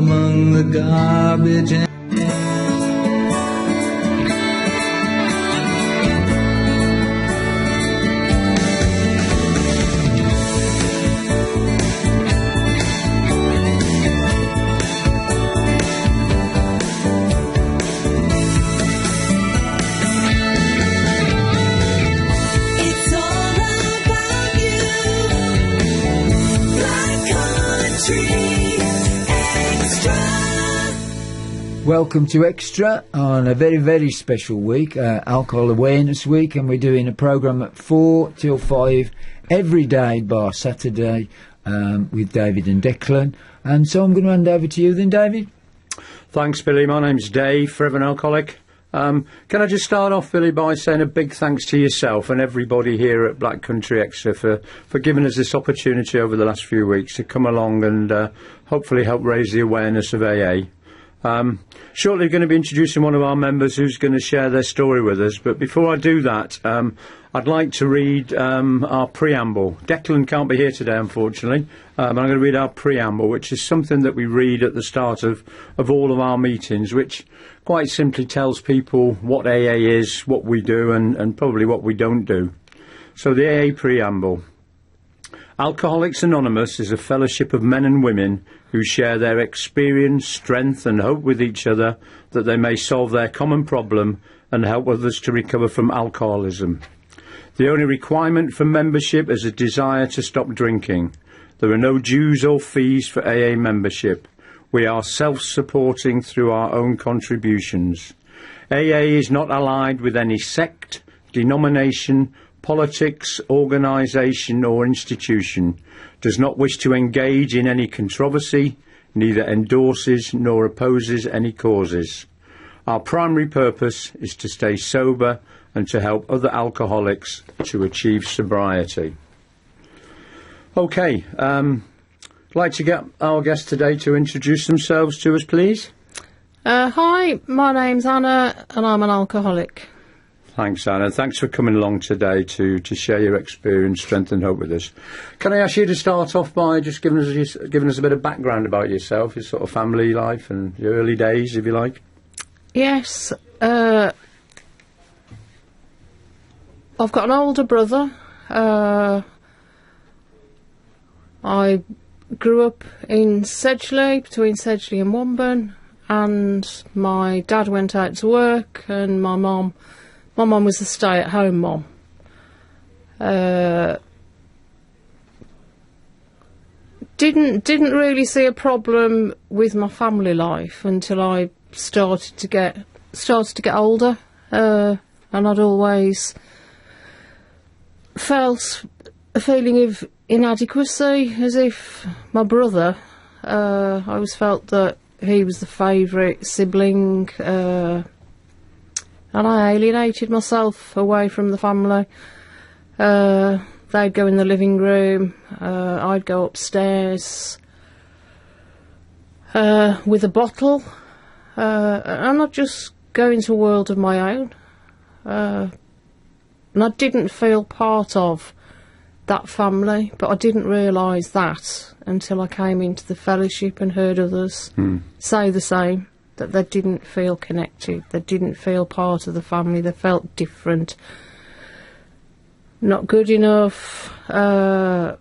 among the garbage and welcome to Extra on a very, very special week, Alcohol Awareness Week, and we're doing a programme at 4 till 5 every day bar Saturday with David and Declan. And so I'm going to hand over to you then, David. Thanks, Billy. My name's Dave, forever an alcoholic. Can I just start off, Billy, by saying a big thanks to yourself and everybody here at Black Country Extra for giving us this opportunity over the last few weeks to come along and hopefully help raise the awareness of AA. Shortly going to be introducing one of our members who's going to share their story with us, but before I do that, I'd like to read our preamble. Declan can't be here today, unfortunately, but I'm going to read our preamble, which is something that we read at the start of all of our meetings, which quite simply tells people what AA is, what we do, and probably what we don't do. So the AA preamble. Alcoholics Anonymous is a fellowship of men and women who share their experience, strength and hope with each other that they may solve their common problem and help others to recover from alcoholism. The only requirement for membership is a desire to stop drinking. There are no dues or fees for AA membership. We are self-supporting through our own contributions. AA is not allied with any sect, denomination, politics, organisation or institution, does not wish to engage in any controversy, neither endorses nor opposes any causes. Our primary purpose is to stay sober and to help other alcoholics to achieve sobriety. Okay, I'd like to get our guests today to introduce themselves to us, please. Hi, my name's Anna and I'm an alcoholic. Thanks, Anna. Thanks for coming along today to share your experience, strength and hope with us. Can I ask you to start off by just giving us a bit of background about yourself, your sort of family life and your early days, if you like? Yes, I've got an older brother. I grew up in Sedgley, between Sedgley and Womburn, and my dad went out to work and my mum was a stay-at-home mum. Didn't really see a problem with my family life until I started to get older, and I'd always felt a feeling of inadequacy, as if my brother. I always felt that he was the favourite sibling. And I alienated myself away from the family. They'd go in the living room, I'd go upstairs with a bottle, and I'd just go into a world of my own. And I didn't feel part of that family, but I didn't realise that until I came into the fellowship and heard others say the same. That they didn't feel connected, they didn't feel part of the family, they felt different, not good enough. So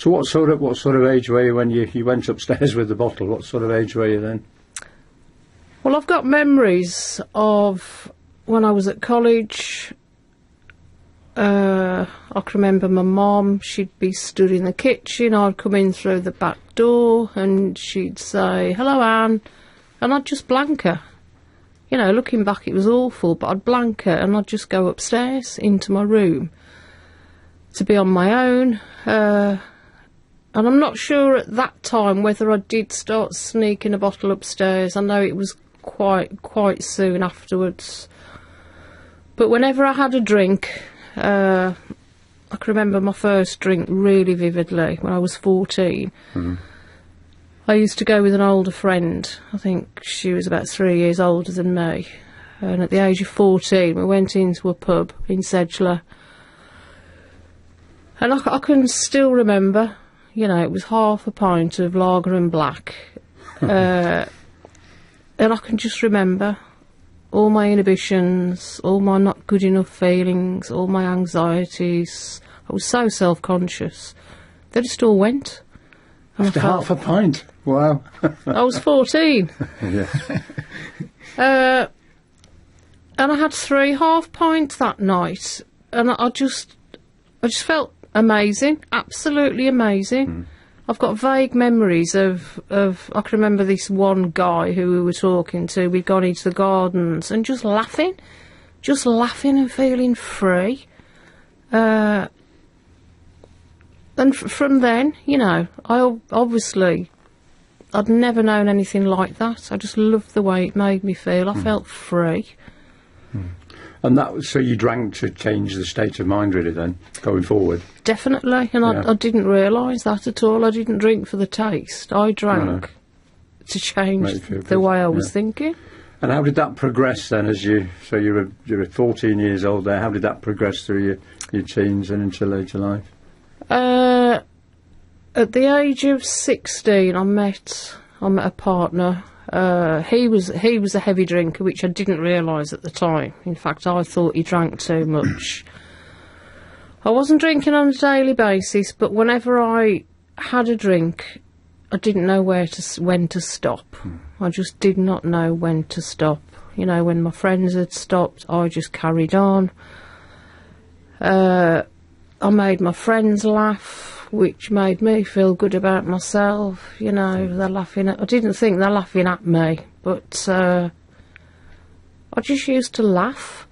what sort of age were you when you went upstairs with the bottle? What sort of age were you then? Well, I've got memories of when I was at college. I can remember my mum, she'd be stood in the kitchen, I'd come in through the back door and she'd say, "Hello, Anne," and I'd just blank her. You know, looking back it was awful, but I'd blank her and I'd just go upstairs into my room to be on my own. And I'm not sure at that time whether I did start sneaking a bottle upstairs. I know it was quite soon afterwards. But whenever I had a drink, I can remember my first drink really vividly when I was 14. I used to go with an older friend. I think she was about 3 years older than me. And at the age of 14, we went into a pub in Sedgley. And I can still remember, You know, it was half a pint of lager and black. And I can just remember all my inhibitions, all my not good enough feelings, all my anxieties. I was so self-conscious. They just all went. And After half a pint? Wow. I was 14. Yeah. And I had 3 half pints that night. And I just felt amazing, absolutely amazing. I've got vague memories of I can remember this one guy who we were talking to. We'd gone into the gardens and just laughing and feeling free. And from then, you know, I'd never known anything like that. I just loved the way it made me feel. I felt free. And so you drank to change the state of mind, really, then, going forward? Definitely, and Yeah. I didn't realise that at all. I didn't drink for the taste. I drank to change Make you feel the good, way I was yeah. thinking. And how did that progress then, so you were 14 years old there, how did that progress through your teens and into later life? At the age of 16, I met a partner. He was a heavy drinker, which I didn't realise at the time. In fact, I thought he drank too much. I wasn't drinking on a daily basis, but whenever I had a drink, I didn't know when to stop. I just did not know when to stop. You know, when my friends had stopped, I just carried on. I made my friends laugh, which made me feel good about myself. You know, they're laughing at... I didn't think they're laughing at me, but I just used to laugh.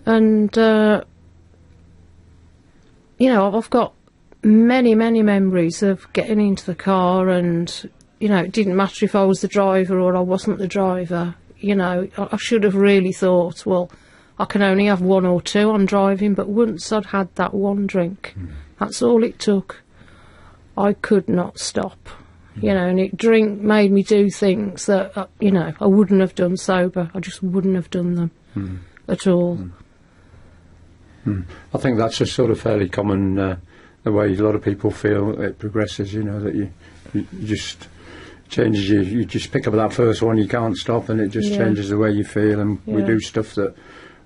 And, you know, I've got many, many memories of getting into the car and, you know, it didn't matter if I was the driver or I wasn't the driver. You know, I should have really thought, well, I can only have 1 or 2 I'm driving, but once I'd had that one drink, that's all it took. I could not stop. You know, and drink made me do things that, you know, I wouldn't have done sober. I just wouldn't have done them at all. I think that's a sort of fairly common, the way a lot of people feel it progresses, you know, that you just changes you just pick up that first one, you can't stop, and it just changes the way you feel, and we do stuff that,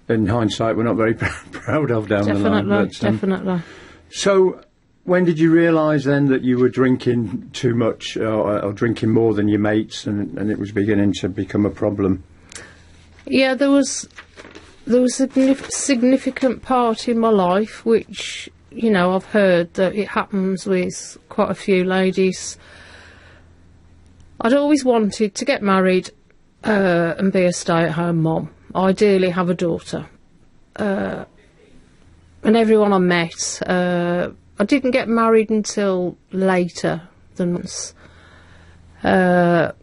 in hindsight, we're not very proud of down the line. Definitely. So, when did you realise then that you were drinking too much, or drinking more than your mates, and it was beginning to become a problem? Yeah, there was a significant part in my life which, you know, I've heard that it happens with quite a few ladies. I'd always wanted to get married and be a stay-at-home mom. Ideally have a daughter. And everyone I met, I didn't get married until later than months. And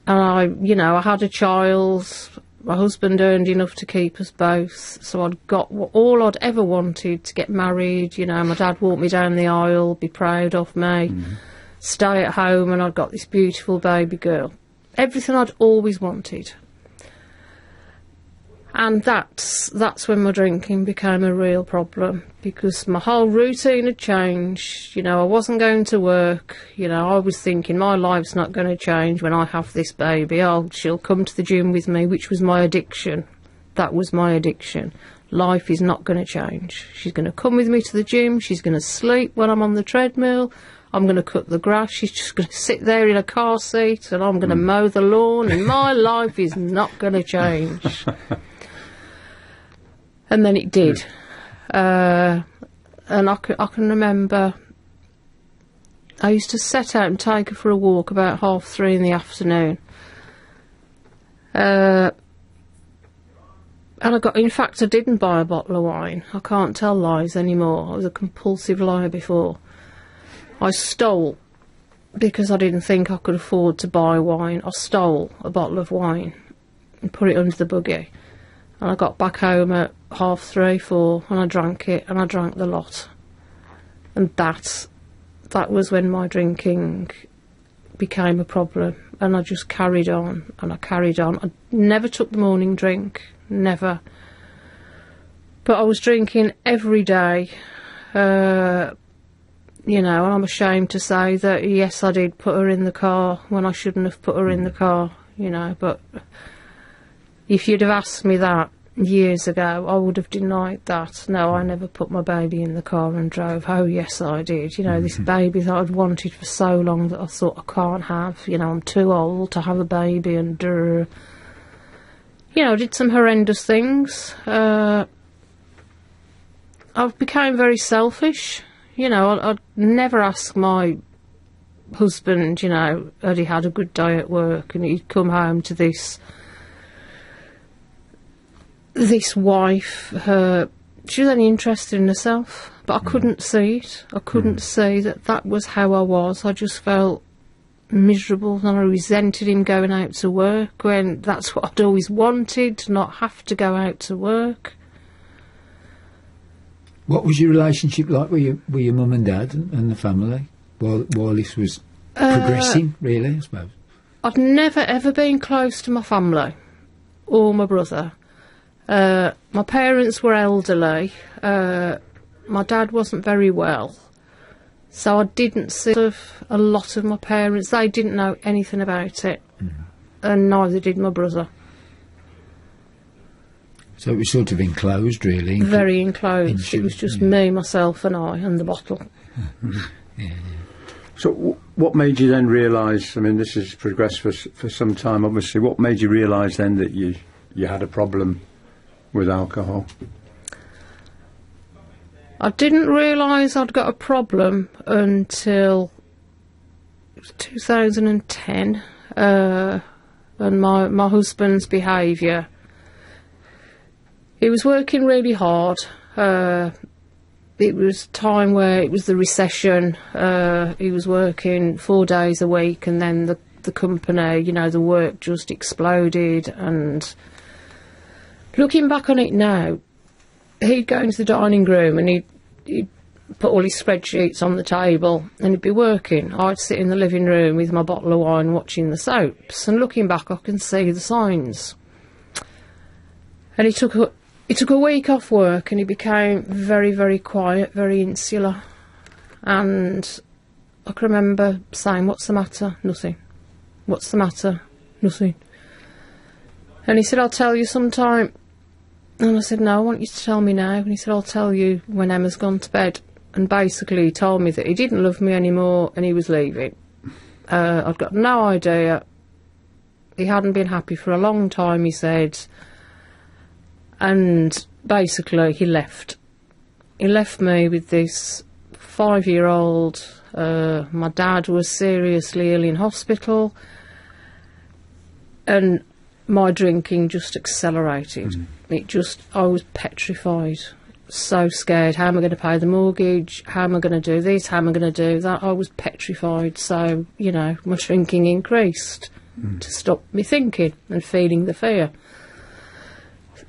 I had a child. My husband earned enough to keep us both, so I'd got all I'd ever wanted: to get married. You know, my dad walked me down the aisle, be proud of me, stay at home, and I'd got this beautiful baby girl. Everything I'd always wanted. And that's when my drinking became a real problem, because my whole routine had changed. You know, I wasn't going to work. You know, I was thinking my life's not going to change when I have this baby. She'll come to the gym with me, which was my addiction. That was my addiction. Life is not going to change. She's going to come with me to the gym. She's going to sleep when I'm on the treadmill. I'm going to cut the grass. She's just going to sit there in a car seat, and I'm going to mow the lawn. And my life is not going to change. And then it did. And I can remember I used to set out and take her for a walk about 3:30 in the afternoon. And in fact, I didn't buy a bottle of wine. I can't tell lies anymore. I was a compulsive liar before. I stole, because I didn't think I could afford to buy wine. I stole a bottle of wine and put it under the buggy. And I got back home at 3:30, 4, and I drank it, and I drank the lot. And that was when my drinking became a problem, and I just carried on, and I carried on. I never took the morning drink, never. But I was drinking every day. You know, and I'm ashamed to say that, yes, I did put her in the car when I shouldn't have put her in the car, you know, but if you'd have asked me that years ago, I would have denied that. No, I never put my baby in the car and drove. Oh, yes, I did. You know, this baby that I'd wanted for so long that I thought I can't have. You know, I'm too old to have a baby and... you know, I did some horrendous things. I became very selfish. You know, I'd never ask my husband, you know, had he had a good day at work, and he'd come home to this wife. She was only interested in herself, but I couldn't see it. I couldn't see that was how I was. I just felt miserable, and I resented him going out to work when that's what I'd always wanted, to not have to go out to work. What was your relationship like with your mum and dad and the family while this was progressing, really, I suppose? I'd never ever been close to my family or my brother. My parents were elderly. My dad wasn't very well, so I didn't see a lot of my parents. They didn't know anything about it, and neither did my brother. So it was sort of enclosed, really. Very enclosed. It was just me, myself and I, and the bottle. Yeah. So what made you then realise, I mean, this has progressed for some time, obviously, what made you realise then that you had a problem with alcohol? I didn't realise I'd got a problem until 2010, and my husband's behaviour. He was working really hard. It was time where it was the recession. He was working 4 days a week, and then the company, you know, the work just exploded. And looking back on it now, he'd go into the dining room and he'd put all his spreadsheets on the table and he'd be working. I'd sit in the living room with my bottle of wine watching the soaps, and looking back I can see the signs. And he took a week off work and he became very, very quiet, very insular. And I can remember saying, "What's the matter?" "Nothing." "What's the matter?" "Nothing." And he said, "I'll tell you sometime." And I said, "No, I want you to tell me now." And he said, "I'll tell you when Emma's gone to bed." And basically he told me that he didn't love me anymore and he was leaving. I'd got no idea. He hadn't been happy for a long time, he said. And basically he left. He left me with this 5-year-old. My dad was seriously ill in hospital. And my drinking just accelerated. I was petrified. So scared. How am I going to pay the mortgage? How am I going to do this? How am I going to do that? I was petrified. So, you know, my drinking increased to stop me thinking and feeling the fear.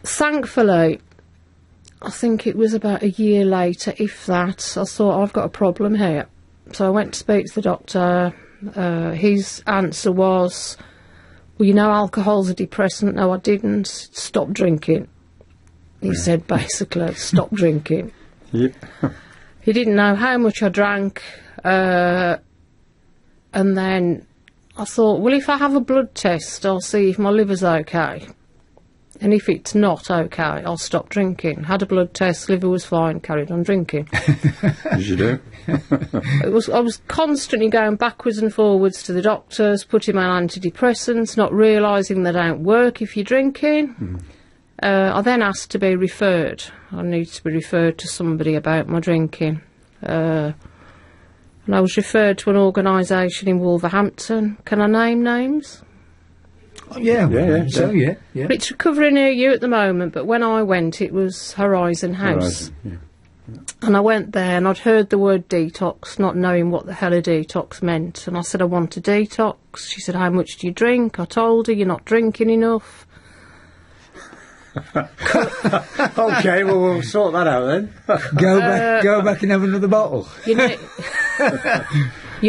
Thankfully, I think it was about a year later, if that, I thought, I've got a problem here. So I went to speak to the doctor. His answer was, "Well, you know, alcohol's a depressant." No, I didn't. Stop drinking. He said, basically, stop drinking. Yep. He didn't know how much I drank. And then I thought, well, if I have a blood test, I'll see if my liver's okay. And if it's not okay, I'll stop drinking. Had a blood test, liver was fine, carried on drinking. As you do. I was constantly going backwards and forwards to the doctors, putting on antidepressants, not realising they don't work if you're drinking. I then asked to be referred. I needed to be referred to somebody about my drinking. And I was referred to an organisation in Wolverhampton. Can I name names? Oh, yeah. Yeah. It's recovering near you at the moment, but when I went, it was Horizon House. Horizon, And I went there and I'd heard the word detox, not knowing what the hell a detox meant. And I said, I want a detox. She said, how much do you drink? I told her, you're not drinking enough. Okay, well, we'll sort that out then. Go back and have another bottle. You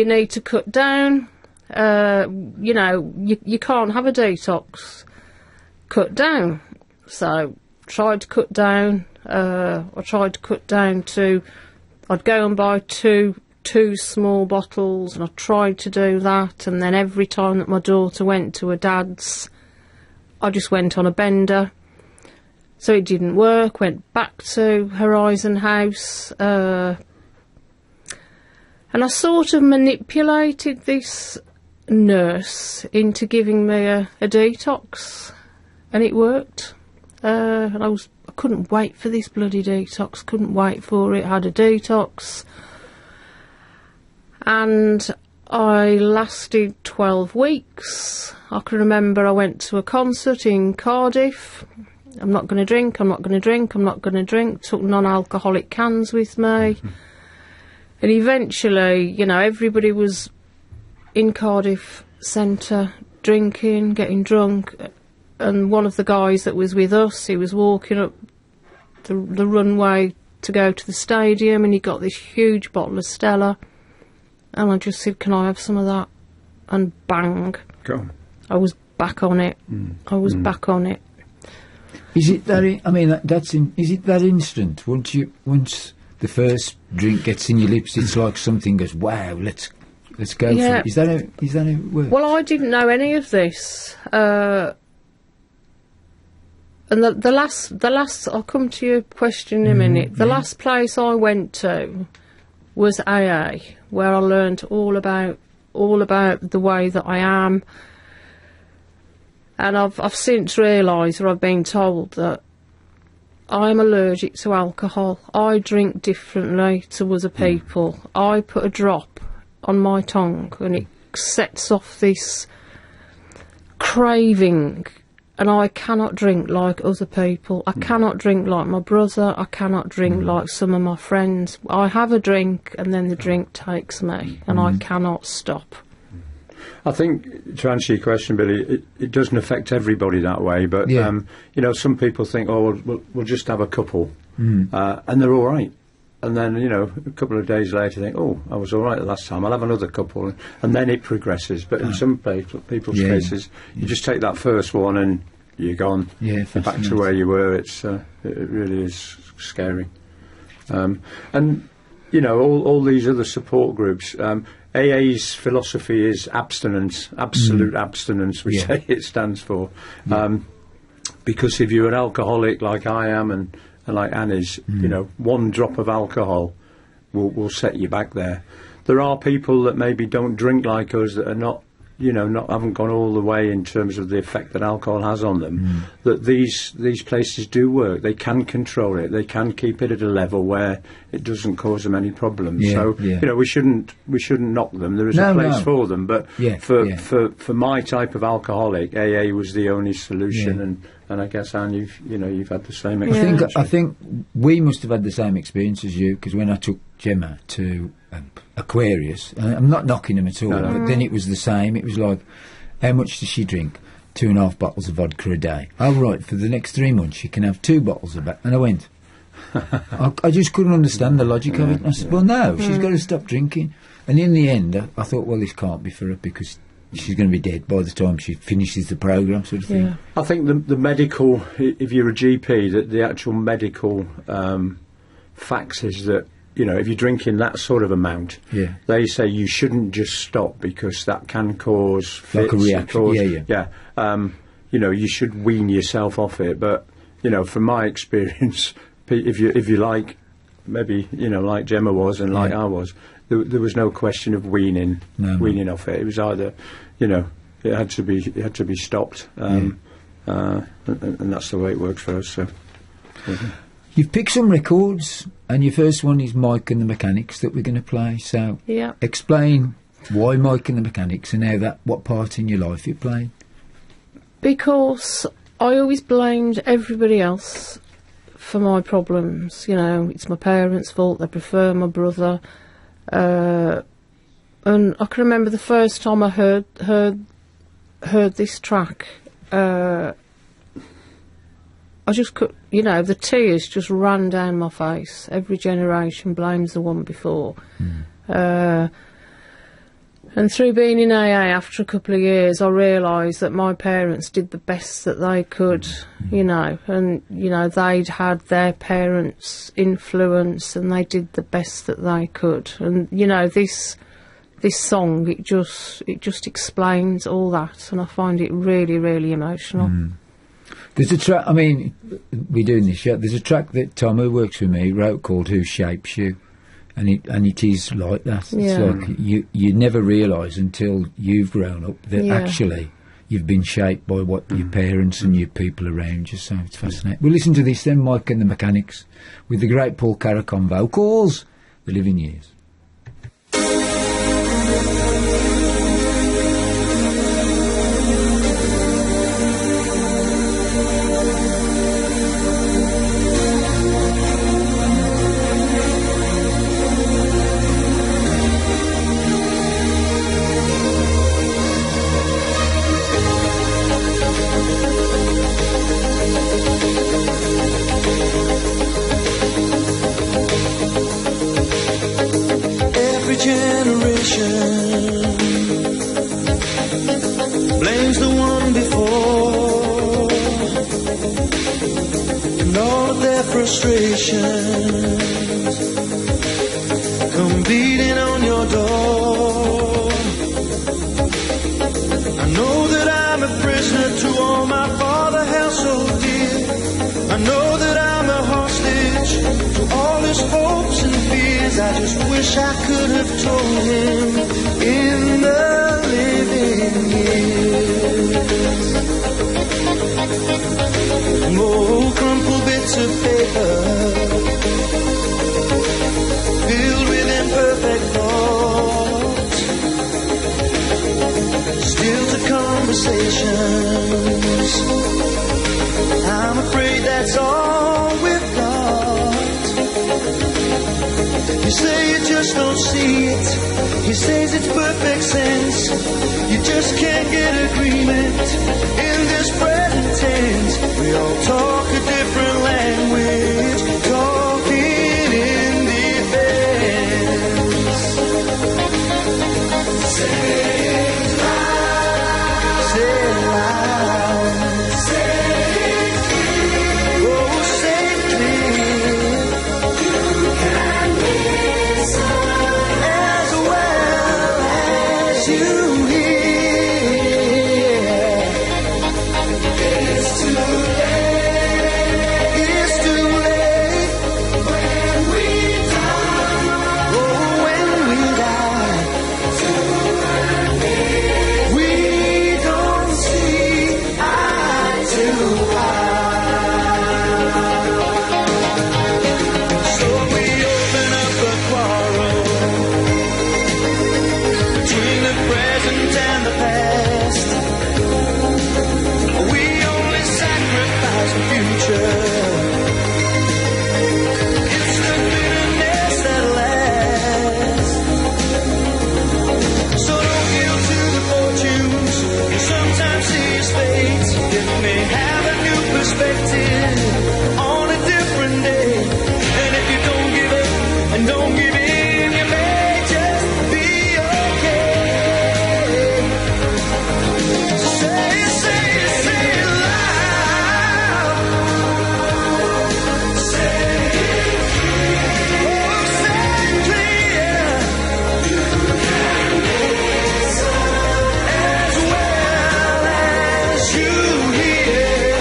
need to cut down. You know, you can't have a detox. Cut down. So, tried to cut down. I tried to cut down to... I'd go and buy 2 2 small bottles, and I tried to do that, and then every time that my daughter went to her dad's, I just went on a bender. So it didn't work, went back to Horizon House, and I sort of manipulated this nurse into giving me a detox, and it worked. And I couldn't wait for this bloody detox, couldn't wait for it, had a detox. And I lasted 12 weeks. I can remember I went to a concert in Cardiff. I'm not going to drink, I'm not going to drink, I'm not going to drink. Took non-alcoholic cans with me. And eventually, you know, everybody was in Cardiff Centre drinking, getting drunk. And one of the guys that was with us, he was walking up the runway to go to the stadium, and he got this huge bottle of Stella. And I just said, can I have some of that? And bang. Go. I was back on it. I was back on it. Is it that? I mean, is it that instant? Once the first drink gets in your lips, it's like something goes, wow, let's go for it. Is that how it works? Well, I didn't know any of this. And the last, I'll come to your question in a minute. The last place I went to was AA, where I learned all about the way that I am. And I've since realised, or I've been told, that I'm allergic to alcohol. I drink differently to other people. I put a drop on my tongue and it sets off this craving, and I cannot drink like other people. I cannot drink like my brother. I cannot drink like some of my friends. I have a drink and then the drink takes me, and I cannot stop. I think, to answer your question, Billy, it doesn't affect everybody that way, but you know, some people think, oh, we'll just have a couple, and they're all right. And then, you know, a couple of days later, think, oh, I was all right the last time, I'll have another couple. And then it progresses. But in some people's cases, you just take that first one and you're gone. Yeah, back to where you were. It really is scary. And, you know, all these other support groups, AA's philosophy is abstinence, absolute abstinence, we say it stands for. Because if you're an alcoholic like I am and like Anne is, you know, one drop of alcohol will set you back there. There are people that maybe don't drink like us, that are not, you know, haven't gone all the way in terms of the effect that alcohol has on them. That these places do work. They can control it. They can keep it at a level where it doesn't cause them any problems. You know, we shouldn't knock them. There is a place for them. But for my type of alcoholic, AA was the only solution. And I guess, Anne, you've had the same experience. I think we must have had the same experience as you, because when I took Gemma to Aquarius, I'm not knocking them at all, but then it was the same. It was like, how much does she drink? 2.5 bottles of vodka a day. Oh, right, for the next 3 months she can have 2 bottles of that. And I went, I just couldn't understand the logic of it. And I said, well, no, she's got to stop drinking. And in the end, I thought, well, this can't be for her, because she's going to be dead by the time she finishes the programme, sort of thing. I think the medical, if you're a GP, that the actual medical facts is that, you know, if you're drinking that sort of amount, they say you shouldn't just stop, because that can cause fits. Like a reaction, you know, you should wean yourself off it. But, you know, from my experience, if you like, maybe, you know, like Gemma was and like I was, there was no question of weaning off it. It was either, you know, it had to be stopped, and that's the way it works for us. So. You've picked some records, and your first one is Mike and the Mechanics that we're going to play. So, explain why Mike and the Mechanics, and what part in your life it played. Because I always blamed everybody else for my problems. You know, it's my parents' fault. They prefer my brother. And I can remember the first time I heard this track. I just could, you know, the tears just ran down my face. Every generation blames the one before. And And through being in AA after a couple of years, I realised that my parents did the best that they could, you know, and, you know, they'd had their parents' influence and they did the best that they could. And, you know, this song, it just explains all that, and I find it really, really emotional. There's a track, I mean, we're doing this yet, there's a track that Tom, who works with me, wrote called Who Shapes You? And it is like that. It's like you never realise until you've grown up that actually you've been shaped by what your parents and your people around you. So it's fascinating. We'll listen to this then, Mike and the Mechanics, with the great Paul Carrack on vocals, The Living Years. Blames the one before, and all of their frustrations come beating on your door. I know that I'm a prisoner to all my father held so dear. I know that I'm a hostage to all his hopes and fears. I just wish I could have told him in the living years. More crumpled bits of paper filled with imperfect thoughts, still to conversations. I'm afraid that's all we've got. You say you just don't see it. He says it's perfect sense. You just can't get agreement in this present tense. We all talk a different language, talking in defense. Say it loud, say it loud, say it clear. Oh, say it clear. You can listen as well as you hear. It's too late. It's too late when we die. Oh, when we die. We don't see eye to eye. So we open up a quarrel between the present and the past. We only sacrifice the future. It's the bitterness that lasts. So don't yield to the fortunes you sometimes see as fate. It may have a new perspective on a different day. And if you don't give up and don't give in, you may just be okay. Say it loud. Say it clear. Oh, say it clear. You can listen as well as you hear.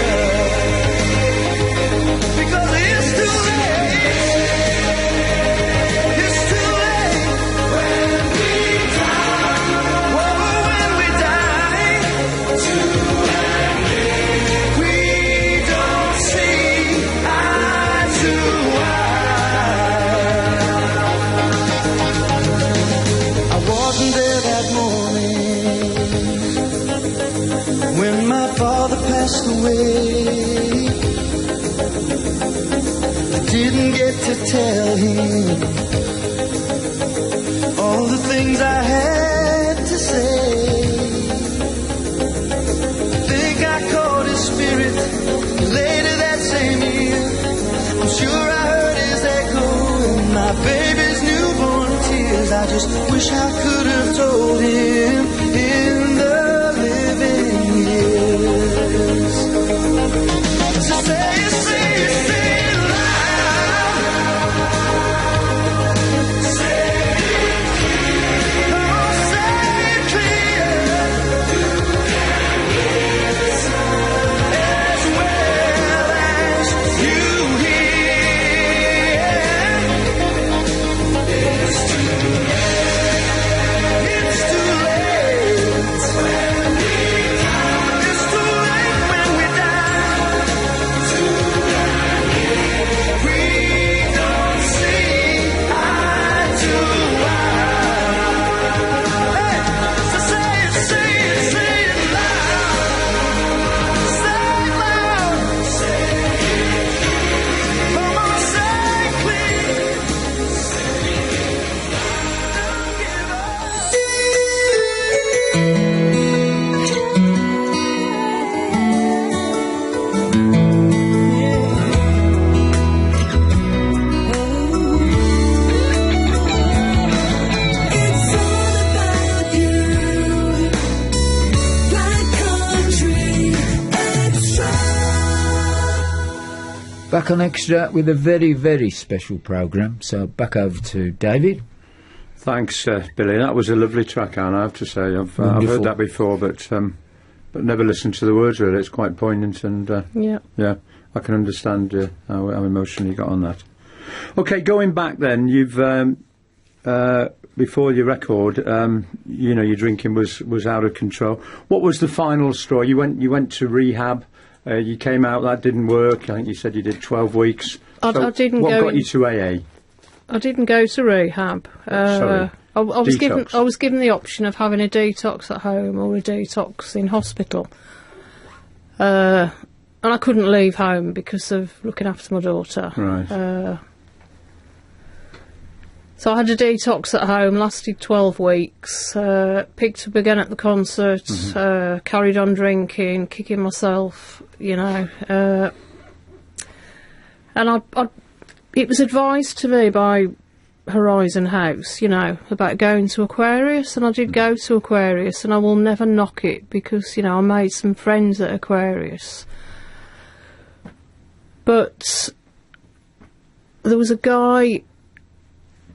Because it's too late. It's too late when we die. Whoa, when we die. We don't see eye to eye. I wasn't there that morning when my father passed away. I didn't get to tell him all the things I had to say. Think I caught his spirit later that same year. I'm sure I heard his echo in my baby's newborn tears. I just wish I could have told him Back on Extra with a very, very special programme. So back over to David. Thanks, Billy. That was a lovely track, Anne, I have to say. I've heard that before, but never listened to the words, really. It's quite poignant, and yeah, I can understand how emotional you got on that. OK, going back then, you've before your record, your drinking was out of control. What was the final straw? You went to rehab. You came out, that didn't work. I think you said you did 12 weeks. I didn't go. What got you to AA? I didn't go to rehab. Sorry. I was Detox. given the option of having a detox at home or a detox in hospital. And I couldn't leave home because of looking after my daughter. Right. So I had a detox at home, lasted 12 weeks, picked up again at the concert, carried on drinking, kicking myself, and it was advised to me by Horizon House, about going to Aquarius, and I did go to Aquarius, and I will never knock it because, I made some friends at Aquarius. But there was a guy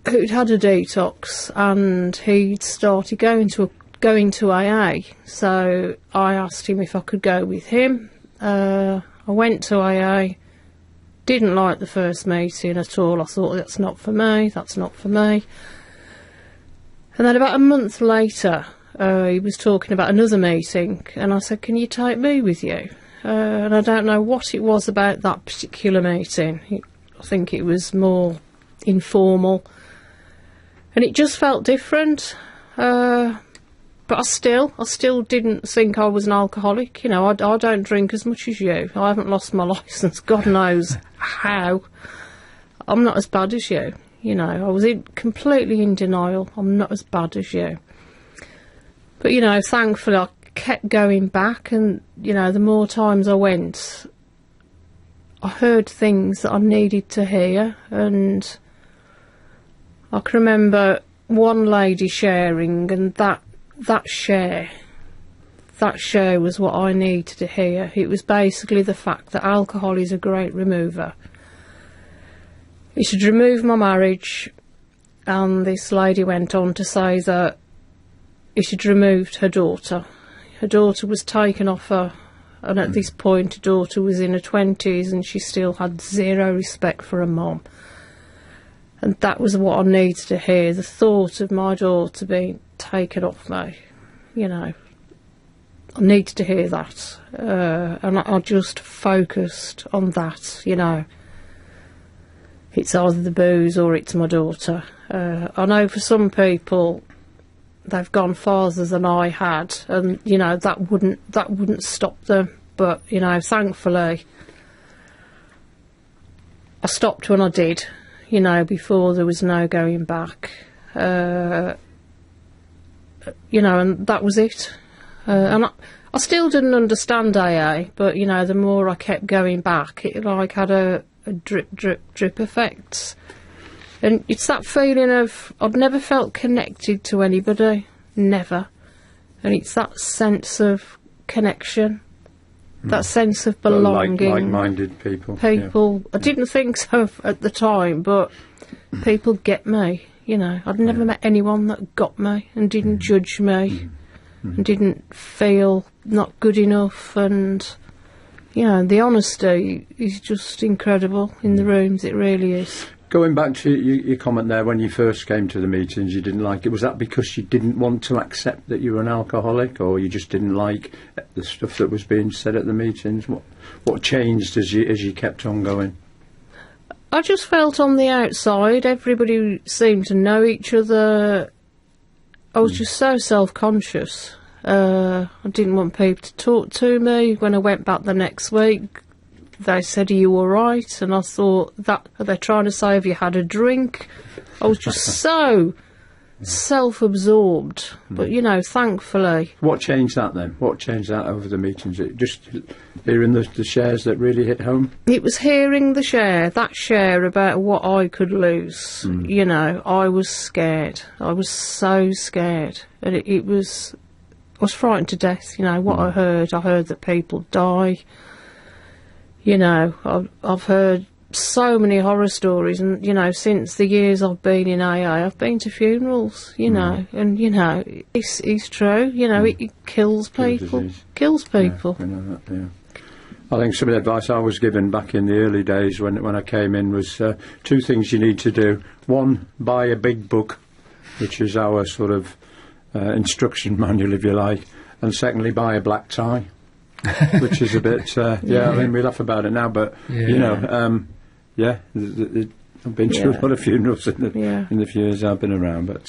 who'd had a detox, and he'd started going to AA, so I asked him if I could go with him. I went to AA, didn't like the first meeting at all. I thought, that's not for me. And then about a month later, he was talking about another meeting, and I said, can you take me with you? And I don't know what it was about that particular meeting. I think it was more informal. And it just felt different. But I still didn't think I was an alcoholic. I don't drink as much as you. I haven't lost my licence. God knows how. I'm not as bad as you. I was completely in denial. I'm not as bad as you. But, thankfully I kept going back, and, the more times I went, I heard things that I needed to hear, and I can remember one lady sharing, and that share was what I needed to hear. It was basically the fact that alcohol is a great remover. It should remove my marriage, and this lady went on to say that it should removed her daughter. Her daughter was taken off her, and at this point her daughter was in her 20s, and she still had zero respect for her mum. And that was what I needed to hear, the thought of my daughter being taken off me. I needed to hear that. And I just focused on that, It's either the booze or it's my daughter. I know for some people, they've gone farther than I had, and, that wouldn't stop them. But, thankfully, I stopped when I did. Before there was no going back. And that was it. And I still didn't understand AA, but, the more I kept going back, it had a drip, drip, drip effect. And it's that feeling of, I'd never felt connected to anybody. Never. And it's that sense of connection. That sense of belonging. Like-minded people. Yeah. I didn't think so at the time, but people get me. I'd never met anyone that got me and didn't judge me and didn't feel not good enough. And, the honesty is just incredible in the rooms. It really is. Going back to your comment there, when you first came to the meetings, you didn't like it. Was that because you didn't want to accept that you were an alcoholic, or you just didn't like the stuff that was being said at the meetings? What changed as you kept on going? I just felt on the outside, everybody seemed to know each other. I was just so self-conscious. I didn't want people to talk to me. When I went back the next week, they said, are you all right? And I thought, are they trying to say, have you had a drink? I was just so self-absorbed. But, thankfully... What changed that then? What changed that over the meetings? It just hearing the shares that really hit home? It was hearing that share about what I could lose. I was scared. I was so scared. And I was frightened to death, what I heard. I heard that people die. you know, I've heard so many horror stories, and you know, since the years I've been in AA, I've been to funerals, you know, and you know, it's true, you know, it kills people, kills people. Yeah, I know that, yeah. I think some of the advice I was given back in the early days when I came in was 2 things you need to do. One, buy a big book, which is our sort of instruction manual, if you like, and secondly, buy a black tie, which is a bit, I mean, we laugh about it now, but you know. I've been to a lot of funerals in the few years I've been around. But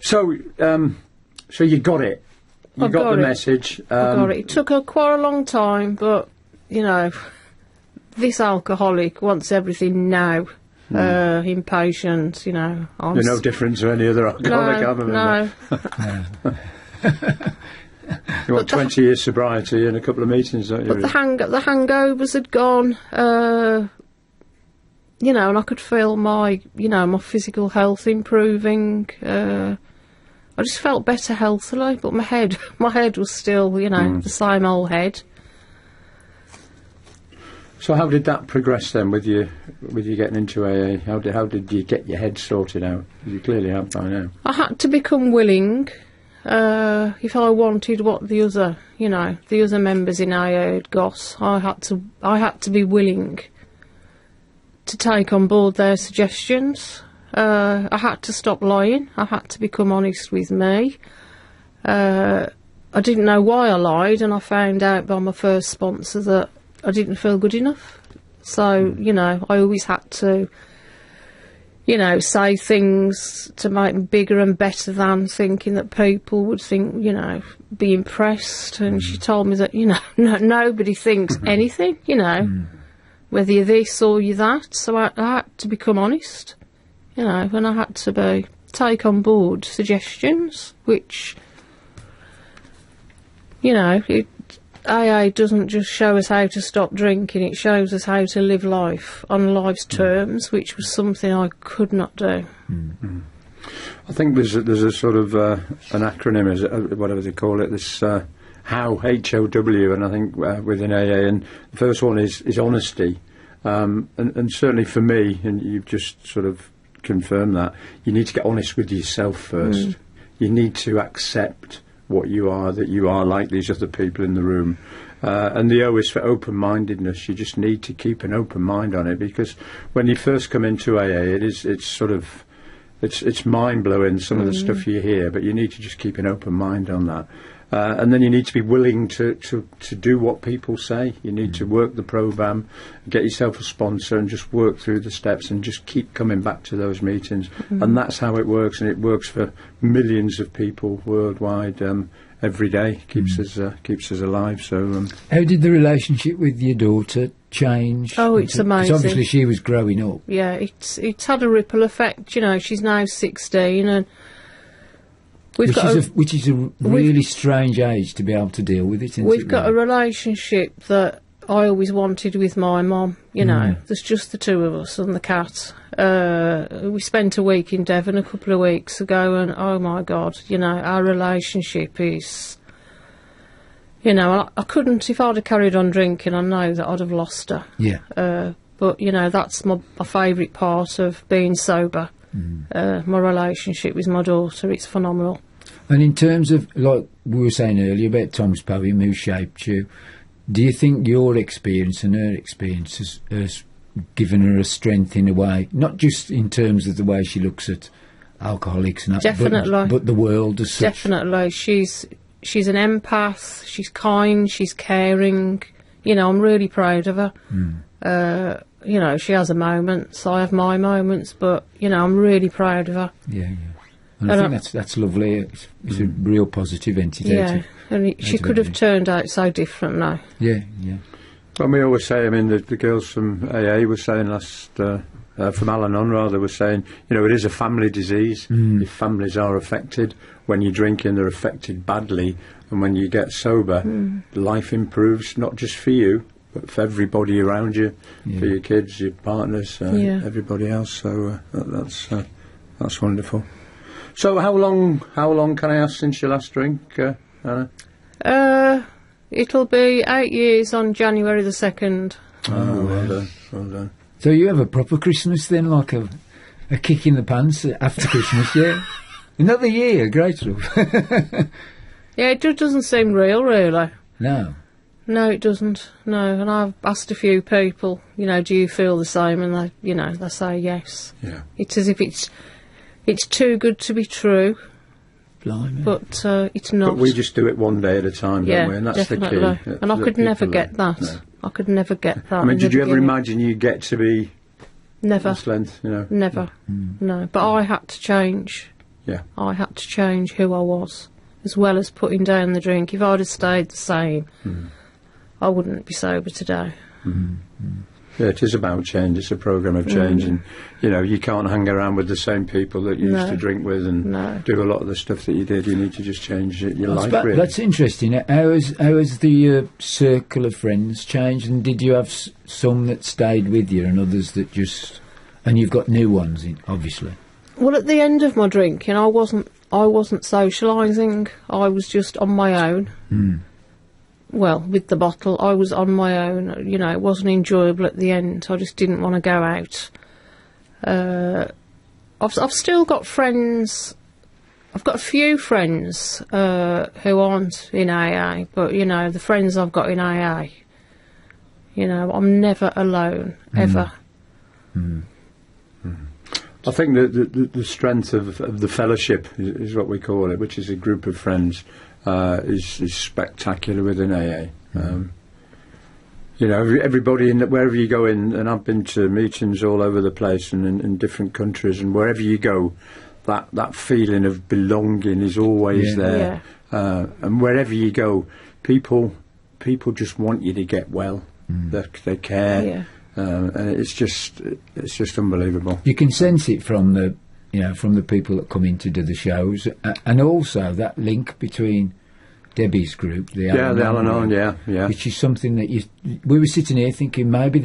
so you got it. You got the message. I got it. It took quite a long time, but you know, this alcoholic wants everything now. Impatient, you know. You're no different to any other alcoholic. No. You want 20 years sobriety and a couple of meetings, don't you? But the hangovers had gone. You know, and I could feel my physical health improving. I just felt better healthily, but my head was still, you know, the same old head. So how did that progress then with you getting into AA? How did you get your head sorted out? You clearly have by now. I had to become willing. If I wanted what the other members in AA had got, I had to be willing to take on board their suggestions. I had to stop lying. I had to become honest with me. I didn't know why I lied, and I found out by my first sponsor that I didn't feel good enough. So, you know, I always had to, you know, say things to make them bigger and better than, thinking that people would think, you know, be impressed. And she told me that, you know, nobody thinks anything, you know. Whether you're this or you're that, so I had to become honest, you know, and I had to take on board suggestions, which, you know, AA doesn't just show us how to stop drinking, it shows us how to live life on life's terms, which was something I could not do. I think there's a sort of an acronym, whatever they call it, this HOW, H-O-W, and I think within AA, and the first one is honesty, and certainly for me, and you've just sort of confirmed that, you need to get honest with yourself first. You need to accept what you are, that you are like these other people in the room. And the O is for open-mindedness. You just need to keep an open mind on it, because when you first come into AA, it's mind-blowing, some of the stuff you hear, but you need to just keep an open mind on that. And then you need to be willing to do what people say. You need to work the programme, get yourself a sponsor, and just work through the steps and just keep coming back to those meetings. And that's how it works, and it works for millions of people worldwide every day. Keeps us alive. So, how did the relationship with your daughter change? Oh, it's amazing. 'Cause obviously she was growing up. Yeah, it's had a ripple effect. You know, she's now 16, and which is a really strange age to be able to deal with it. We've got a relationship that I always wanted with my mum. You know, there's just the two of us and the cat. We spent a week in Devon a couple of weeks ago, and oh my God, you know, our relationship is. You know, I couldn't, if I'd have carried on drinking, I know that I'd have lost her. Yeah. But, you know, that's my favourite part of being sober. My relationship with my daughter, it's phenomenal. And in terms of, like we were saying earlier about Tom's poem, who shaped you, do you think your experience and her experience has given her a strength in a way, not just in terms of the way she looks at alcoholics and that, Definitely. but the world as such? Definitely. She's an empath, she's kind, she's caring. You know, I'm really proud of her. You know, she has her moments, I have my moments, but, you know, I'm really proud of her. Yeah. And I think that's lovely. It's a real positive entity. Yeah, and she could have turned out so different now. Yeah. Well, we always say, I mean, the girls from AA were saying from Al-Anon rather, were saying, you know, it is a family disease. If families are affected, when you're drinking, they're affected badly. And when you get sober, life improves, not just for you, but for everybody around you, for your kids, your partners, everybody else. So that's wonderful. So how long can I ask since your last drink, Anna? It'll be 8 years on January the 2nd. Oh, well done. Well done. So you have a proper Christmas then, like a kick in the pants after Christmas, yeah? Another year, great stuff. Yeah, it just doesn't seem real, really. No. No, it doesn't. No, and I've asked a few people, do you feel the same? And they say yes. Yeah. It's as if it's too good to be true, Blimey. but it's not. But we just do it one day at a time, yeah, don't we? And that's definitely. the key. And I could never People get that. No. I could never get that. I mean, in did the you ever beginning. imagine you'd get to be Never. this length, Never. No. But I had to change. Yeah. I had to change who I was, as well as putting down the drink. If I'd have stayed the same, I wouldn't be sober today. Yeah, it is about change. It's a programme of change, and you can't hang around with the same people that you used to drink with and do a lot of the stuff that you did. You need to just change your life. Really. That's interesting. How has the circle of friends changed? And did you have some that stayed with you, and others that just? And you've got new ones, obviously. Well, at the end of my drinking, I wasn't socialising. I was just on my own. Well, with the bottle, I was on my own. It wasn't enjoyable at the end. I just didn't want to go out. I've still got friends. I've got a few friends who aren't in AA, but the friends I've got in AA, I'm never alone ever. I think that the strength of the fellowship is what we call it, which is a group of friends. Is spectacular within AA. Everybody wherever you go in, and I've been to meetings all over the place and in different countries, and wherever you go, that feeling of belonging is always there. Yeah. And wherever you go, people just want you to get well. They care. Yeah. And it's just unbelievable. You can sense it from the people that come in to do the shows, and also that link between Debbie's group, the Al-Anon, yeah, which is something that we were sitting here thinking maybe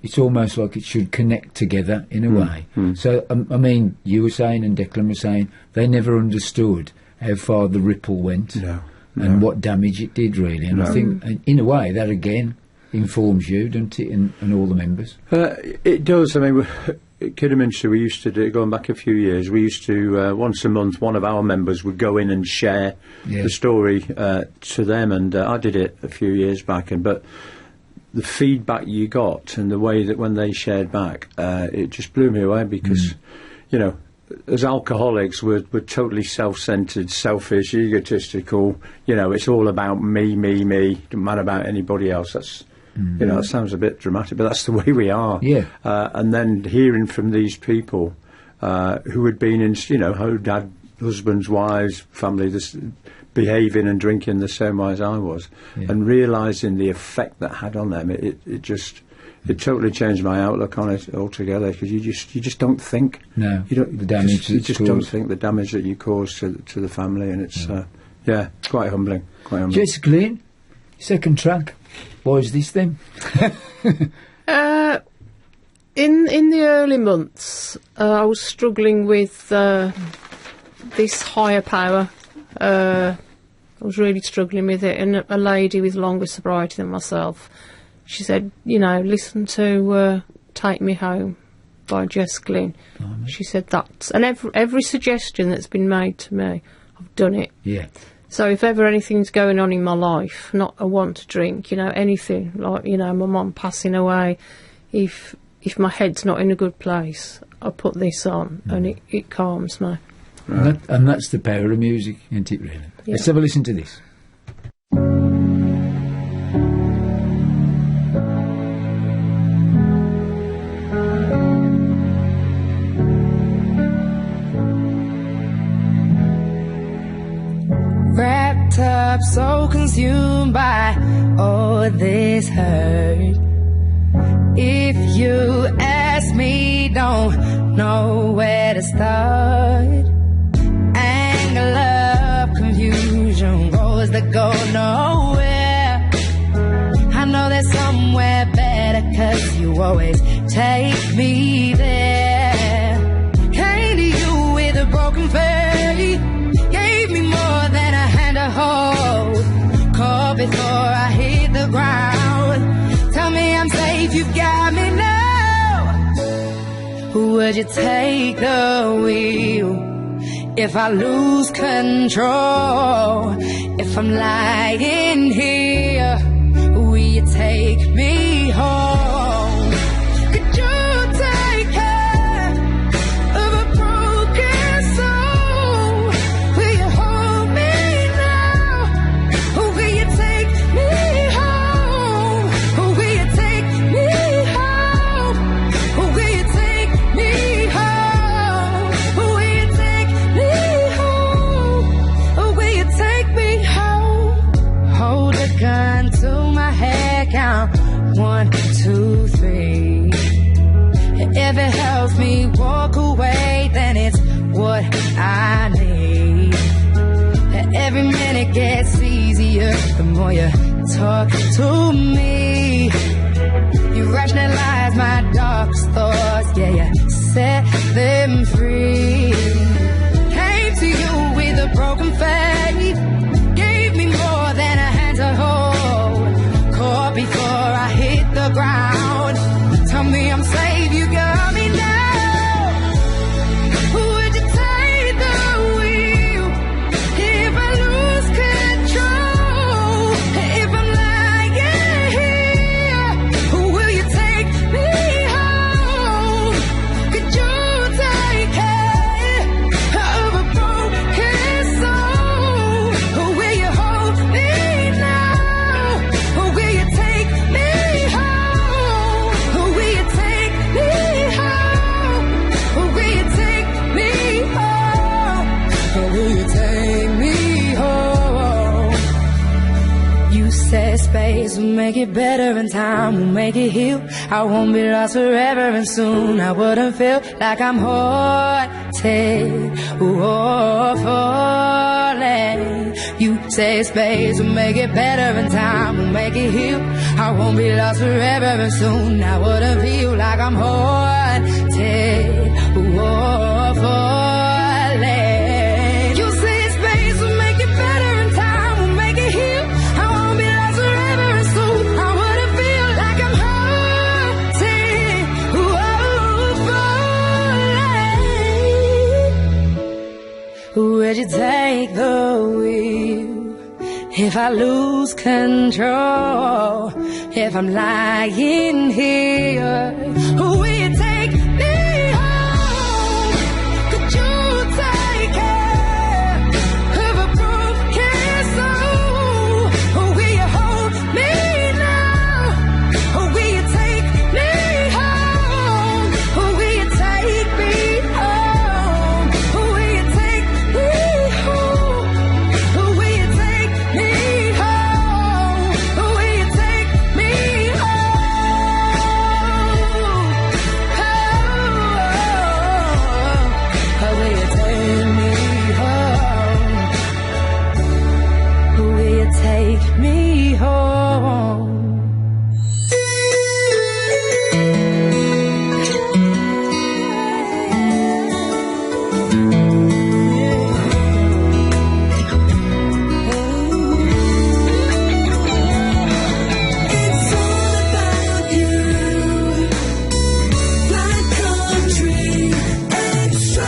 it's almost like it should connect together in a way. So, I mean, you were saying and Declan was saying they never understood how far the ripple went and what damage it did, really. And I think, in a way, that again informs you, doesn't it, and all the members? It does. I mean, at Kidderminster, we used to do, going back a few years, we used to, once a month, one of our members would go in and share the story to them, and I did it a few years back, but the feedback you got and the way that when they shared back, it just blew me away because, as alcoholics, we're totally self-centred, selfish, egotistical, it's all about me, doesn't matter about anybody else. That's that sounds a bit dramatic, but that's the way we are. Yeah. And then hearing from these people who had been in, who had husbands, wives, family, behaving and drinking the same way as I was, and realising the effect that had on them, it totally changed my outlook on it altogether. Because you just don't think. No. You don't. The damage. You just don't think the damage that you cause to the family, and it's quite humbling. Quite humbling. Jessica Lynn, second track. Why is this then? In the early months, I was struggling with this higher power. I was really struggling with it, and a lady with longer sobriety than myself, she said, listen to Take Me Home by Jess Glynn. She said that, and every suggestion that's been made to me, I've done it. Yeah. So if ever anything's going on in my life, not a want to drink, anything, like, my mum passing away, if my head's not in a good place, I put this on and it calms me. Right. And that's the power of music, isn't it, really? Yeah. Let's have a listen to this. Wrapped up, so consumed by all this hurt. If you ask me, don't know where to start. Anger, love, confusion, roads that go nowhere. I know there's somewhere better, 'cause you always take me there. Came to you with a broken faith, gave me more than a hand to hold. Call before I hit the ground. Tell me I'm safe, you Would you take the wheel if I lose control? If I'm lying here, will you take me home? Could you take care of a broken soul? Will you hold me now? Or will you take me home? Or will you take me home? Or will you take me home? Or will you take me home? Or will you take me home? Hold a gun to my head, count 1, 2, 3. If it helps me walk away, then it's what I need. Every minute gets easier the more you talk to me. You rationalize my darkest thoughts, yeah, you set them free. Came to you with a broken faith, gave me more than a hand to hold. Caught before I hit the ground. Tell me I'm safe, you got me now. Would you take the wheel if I lose control? If I'm lying here, will you take me home? Could you take care of a broken soul? Or will you hold me now? Or will you take me home? Or will you take me home? Or will you take me home? Or will you take me home? You said space will make it better and time will make it heal. I won't be lost forever and soon I wouldn't feel like I'm haunted or falling. You say space will make it better and time will make it heal. I won't be lost forever and soon I wouldn't feel like I'm haunted or falling. You say space will make it better and time will make it heal. I won't be lost forever and soon I wouldn't feel like I'm haunted or falling. Would you take the wheel if I lose control? If I'm lying here, will you take me home? Could you take care of a broken soul? Or will you hold me now? Or will you take me home? Or will you take me home? Or will you take me home? Or will you take me home? Or will you take me home? Or will you take me home? Or will you take me home? It's all about you, Black Country Extra.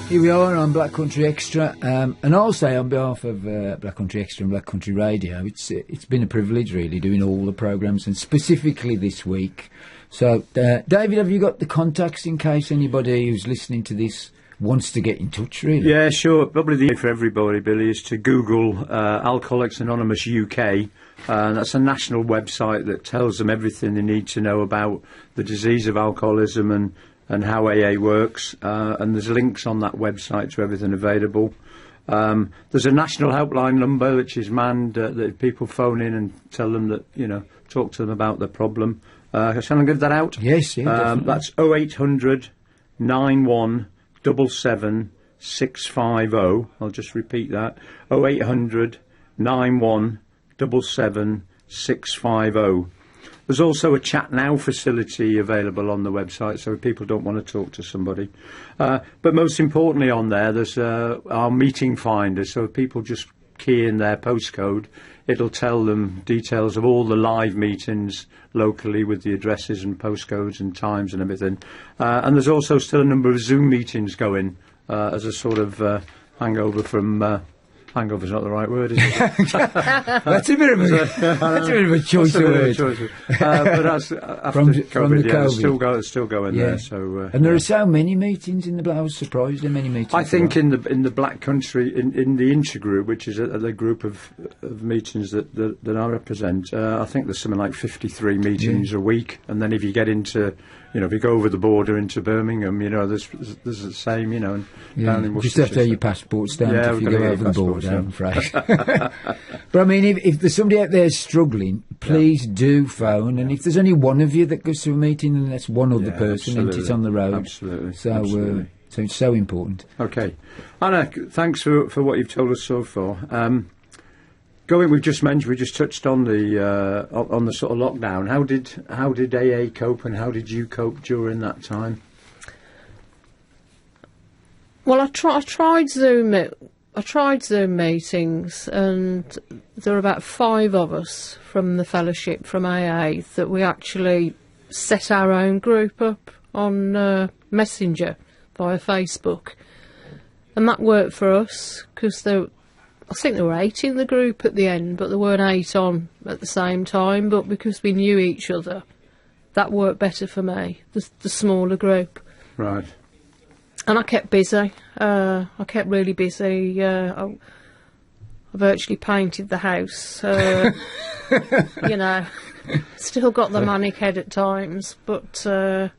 Here we are on Black Country Extra, and I'll say on behalf of Black Country Extra and Black Country Radio, it's been a privilege really doing all the programmes, and specifically this week. So, David, have you got the contacts in case anybody who's listening to this wants to get in touch, really? Yeah, sure. Probably the way for everybody, Billy, is to Google Alcoholics Anonymous UK. That's a national website that tells them everything they need to know about the disease of alcoholism and how AA works. And there's links on that website to everything available. There's a national helpline number which is manned that people phone in and tell them that, talk to them about their problem. Shall I give that out? Yes, yeah, definitely. That's 0800 9177 650. I'll just repeat that. 0800 9177 650. There's also a chat now facility available on the website, so if people don't want to talk to somebody. But most importantly on there, there's our meeting finder, so if people just key in their postcode, it'll tell them details of all the live meetings locally with the addresses and postcodes and times and everything. And there's also still a number of Zoom meetings going as a sort of hangover from... hangover's not the right word, is it? That's a bit of a choice of words. But that's after From COVID, the yeah, COVID. it's still going Yeah. there. So, And there yeah. are so many meetings in the Black. I was surprised how many meetings. I think there in the Black Country, in the intergroup, which is the group of meetings that I represent, I think there's something like 53 meetings a week. And then if you get into, if you go over the border into Birmingham, there's the same, and are. down in You just have to have your Worcestershire. passport stamped Yeah, if you we've go got to over get the your border, I'm passport afraid. But I mean, if there's somebody out there struggling, please do phone. And if there's only one of you that goes to a meeting, then that's one other Yeah, person, and it's absolutely. on the road. Absolutely. So, Absolutely. so it's so important. Okay, Anna, thanks for what you've told us so far. We just touched on the sort of lockdown. How did AA cope, and how did you cope during that time? Well, I tried Zoom. I tried Zoom meetings, and there were about 5 of us from the fellowship from AA that we actually set our own group up on Messenger via Facebook, and that worked for us because I think there were 8 in the group at the end, but there weren't 8 on at the same time. But because we knew each other, that worked better for me. The smaller group. Right. And I kept busy. I kept really busy. I virtually painted the house. Still got the manic head at times. But I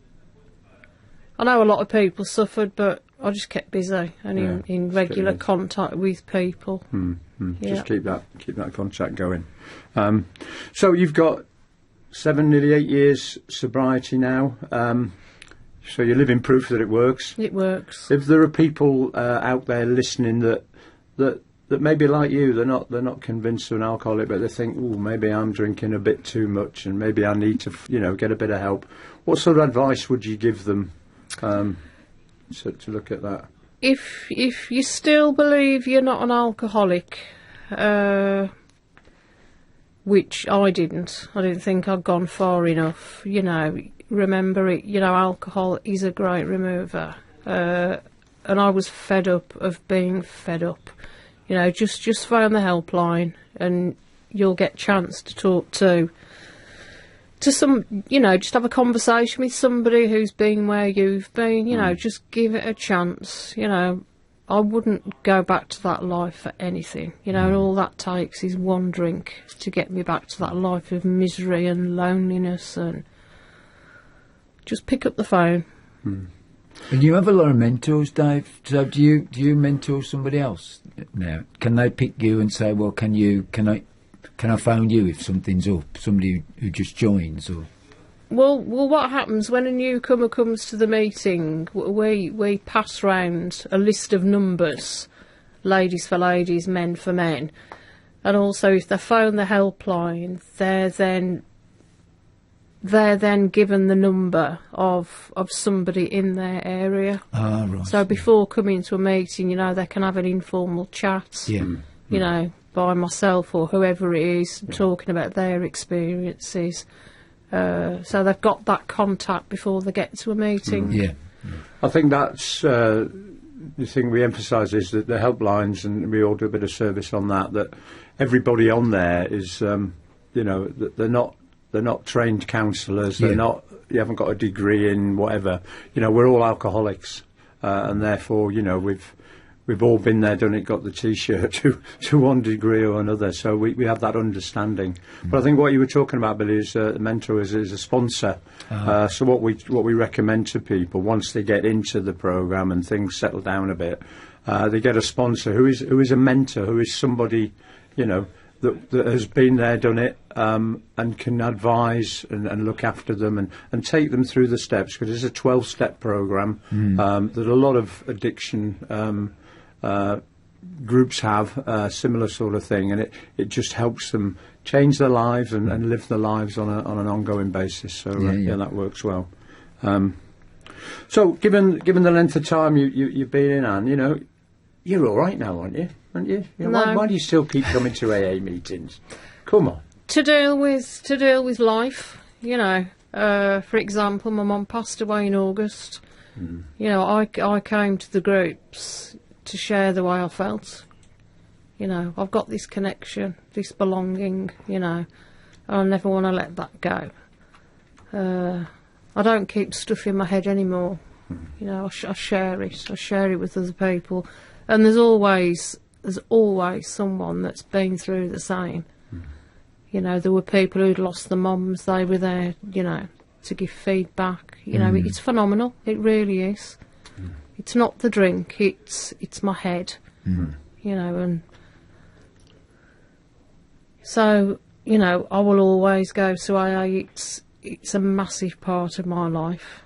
know a lot of people suffered, but I just kept busy and in regular good. contact with people. Yeah. Just keep that contact going. So you've got 7, nearly 8 years sobriety now. So you're living proof that it works. It works. If there are people out there listening that maybe like you, they're not convinced of an alcoholic, but they think, oh, maybe I'm drinking a bit too much, and maybe I need to, get a bit of help. What sort of advice would you give them to look at that? If you still believe you're not an alcoholic, which I didn't think I'd gone far enough. Remember it. Alcohol is a great remover, and I was fed up of being fed up. Just phone the helpline, and you'll get a chance to talk to some. Just have a conversation with somebody who's been where you've been. Just give it a chance. I wouldn't go back to that life for anything. And all that takes is one drink to get me back to that life of misery and loneliness. And just pick up the phone. And you have a lot of mentors, Dave. So do you mentor somebody else now? Can they pick you and say, well, can I phone you if something's up? Somebody who just joins, or? Well, what happens when a newcomer comes to the meeting? We pass round a list of numbers, ladies for ladies, men for men, and also if they phone the helpline, they're then given the number of somebody in their area. Ah, right. So before coming to a meeting, they can have an informal chat. Yeah. By myself or whoever it is, talking about their experiences. So they've got that contact before they get to a meeting. Yeah. I think that's the thing we emphasise is that the helplines, and we all do a bit of service on that everybody on there is, that they're not trained counsellors, Yeah. you haven't got a degree in whatever. We're all alcoholics, and therefore, we've all been there, done it, got the T-shirt to one degree or another. So we have that understanding. But I think what you were talking about, Billy, is a mentor is a sponsor. So what we recommend to people once they get into the programme and things settle down a bit, they get a sponsor who is a mentor, who is somebody, that has been there, done it, and can advise and look after them and take them through the steps, because it's a 12-step programme that a lot of addiction groups have similar sort of thing, and it just helps them change their lives and live their lives on an ongoing basis. So that works well. So given the length of time you've been in, Anne, you're all right now, aren't you? aren't you? Why, No. why do you still keep coming to AA meetings? Come on. To deal with life, you know. For example, my mum passed away in August. You know, I came to the groups to share the way I felt. You know, I've got this connection, this belonging, you know. I never want to let that go. I don't keep stuff in my head anymore. You know, I share it. I share it with other people. And there's always someone that's been through the same. You know, there were people who'd lost their mums. They were there, you know, to give feedback. You know, it's phenomenal. It really is. It's not the drink. It's my head. You know, and so, you know, I will always go to AA. It's a massive part of my life.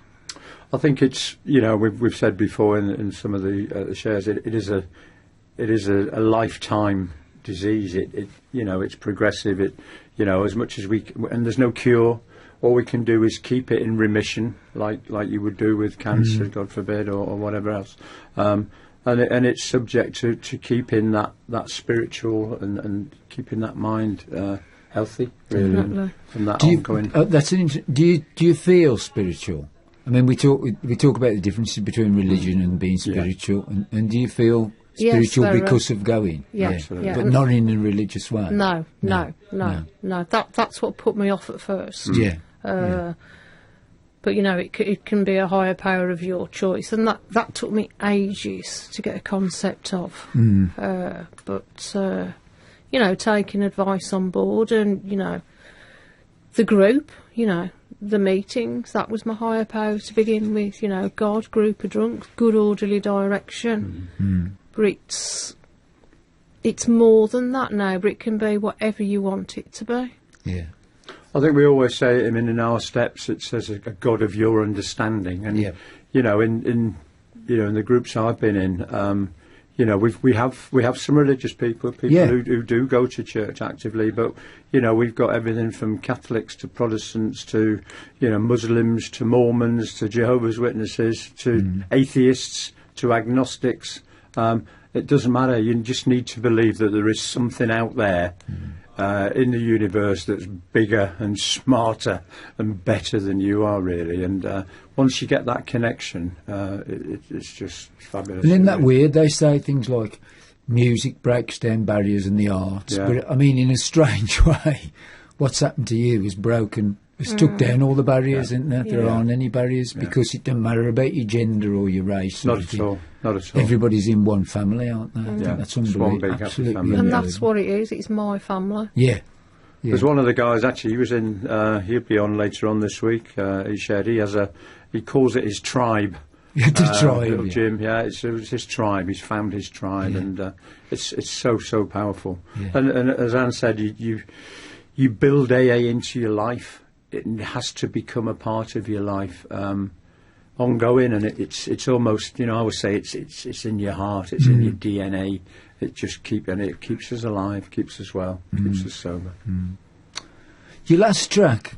I think it's, you know, we've said before in some of the shares, it is a lifetime disease. It you know, it's progressive. It, you know, as much as and there's no cure. All we can do is keep it in remission, like you would do with cancer, God forbid, or whatever else. And it's subject to keeping that spiritual and keeping that mind healthy, really, Definitely. and that Do you, ongoing. do you feel spiritual? I mean, we talk about the differences between religion and being spiritual, and do you feel Yes, spiritual very because of going? Yeah, Absolutely. yeah. But not in a religious way. No. No. That's what put me off at first. Yeah. But you know, it can be a higher power of your choice, and that took me ages to get a concept of. But you know, taking advice on board, and you know, the group, you know, the meetings, that was my higher power to begin with. You know, God, group of drunks, good orderly direction. But it's more than that now. But it can be whatever you want it to be. Yeah. I think we always say, I mean, in our steps, it says a God of your understanding, and Yeah. you know, in the groups I've been in, you know, we have some religious people Yeah. who do go to church actively, but you know, we've got everything from Catholics to Protestants to, you know, Muslims to Mormons to Jehovah's Witnesses to atheists to agnostics. It doesn't matter. You just need to believe that there is something out there in the universe that's bigger and smarter and better than you are, really. And once you get that connection, it's just fabulous. And isn't that really. weird? They say things like music breaks down barriers in the arts. Yeah. But, I mean, in a strange way, what's happened to you is broken. It's took down all the barriers, isn't there? There Yeah. aren't any barriers because it doesn't matter about your gender or your race. or Not at anything. all. Not at all. Everybody's in one family, aren't they? I think Yeah. that's It's one unbelievable. big happy Absolutely family. And unbelievable. that's what it is. It's my family. Yeah. Yeah. There's one of the guys, actually, he was in, he'll be on later on this week, he shared, he calls it his tribe. You did try Little it. Jim, yeah, it was his tribe. He's found his tribe, and it's so powerful. Yeah. And as Anne said, you build AA into your life. It has to become a part of your life, ongoing, and it's almost, you know, I would say it's in your heart, it's in your DNA. It just keeps us alive, keeps us well, keeps us sober. Your last track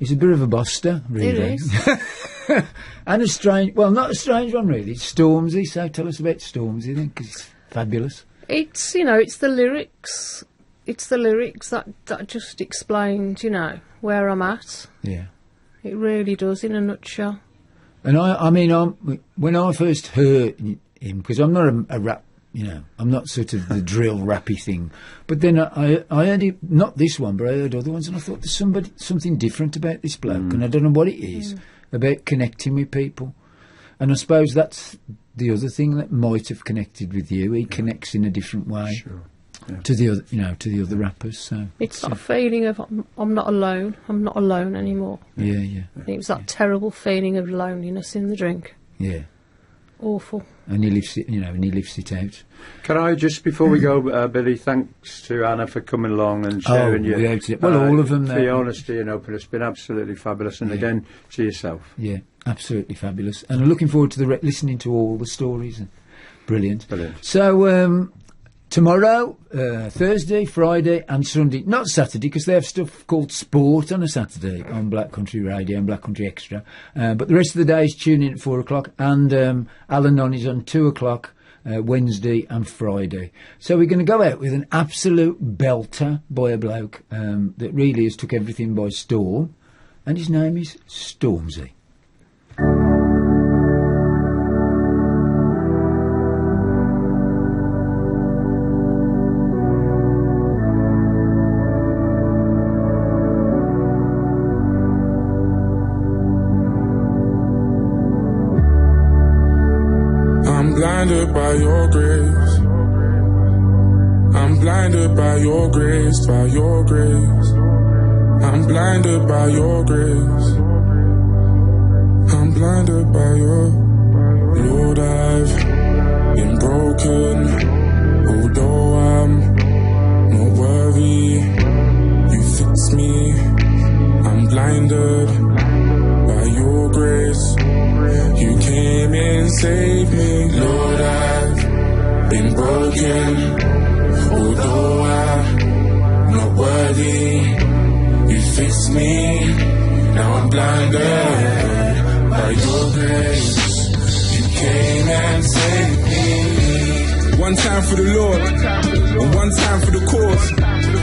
is a bit of a buster, really. It is. And a strange, well, not a strange one, really. It's Stormzy, so tell us about Stormzy then, because it's fabulous. It's, you know, it's the lyrics. It's the lyrics that just explained, you know, where I'm at. Yeah. It really does, in a nutshell. And I mean, when I first heard him, because I'm not a rap, you know, I'm not sort of the drill rappy thing, but then I heard it, not this one, but I heard other ones, and I thought there's something different about this bloke, and I don't know what it is, about connecting with people. And I suppose that's the other thing that might have connected with you. He connects in a different way Sure. to the other, you know, to the other rappers. So It's that feeling of I'm not alone. I'm not alone anymore. yeah. It was that terrible feeling of loneliness in the drink. Yeah. Awful. And he lifts it, you know, and he lifts it out. Can I just, before we go, Billy, thanks to Anna for coming along and sharing your... without it. Well, all of them For there. your honesty and openness. It's been absolutely fabulous. And again, to yourself. Yeah, absolutely fabulous. And I'm looking forward to listening to all the stories. Brilliant. Brilliant. So, tomorrow, Thursday, Friday and Sunday, not Saturday, because they have stuff called Sport on a Saturday on Black Country Radio and Black Country Extra. But the rest of the day is tune in at 4 o'clock, and Al-Anon is on 2 o'clock, Wednesday and Friday. So we're going to go out with an absolute belter by a bloke that really has took everything by storm, and his name is Stormzy. Blinded by your grace. I'm blinded by your grace, by your grace. I'm blinded by your grace. I'm blinded by your Lord, I've been broken. Although I'm not worthy, you fix me. I'm blinded by your grace. You came and saved me. Lord, I've been broken. Although I'm not worthy, you fixed me. Now I'm blinded by your grace. You came and saved me. One time for the Lord, and one time for the cause.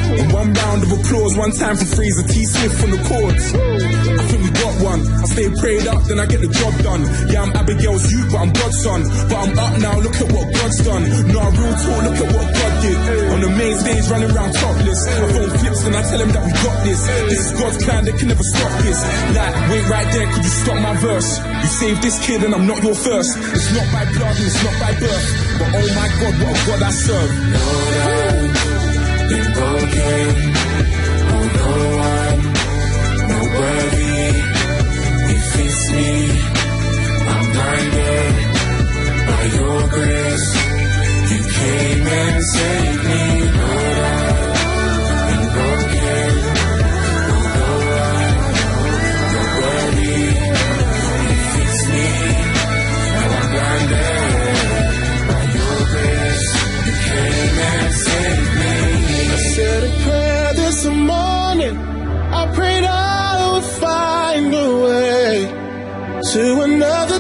And one round of applause, one time for Fraser T. Smith on the chords. I think we got one. I stay prayed up, then I get the job done. Yeah, I'm Abigail's youth, but I'm God's son. But I'm up now, look at what God's done. No, I'm real talk, look at what God did. On the main stage, running around topless. My phone flips, and I tell him that we got this. This is God's plan, they can never stop this. Like, wait right there, could you stop my verse? You saved this kid, and I'm not your first. It's not by blood, and it's not by birth. But oh my God, what a God I serve. Lord, I've been broken. Although I'm not worthy, you fix me. I'm blinded by your grace. You came and saved me. Lord, I've been broken. Although I'm not worthy, you fix me. Now I'm blinded by your grace. You came and saved me. I said a prayer this morning. I prayed I would find a way to another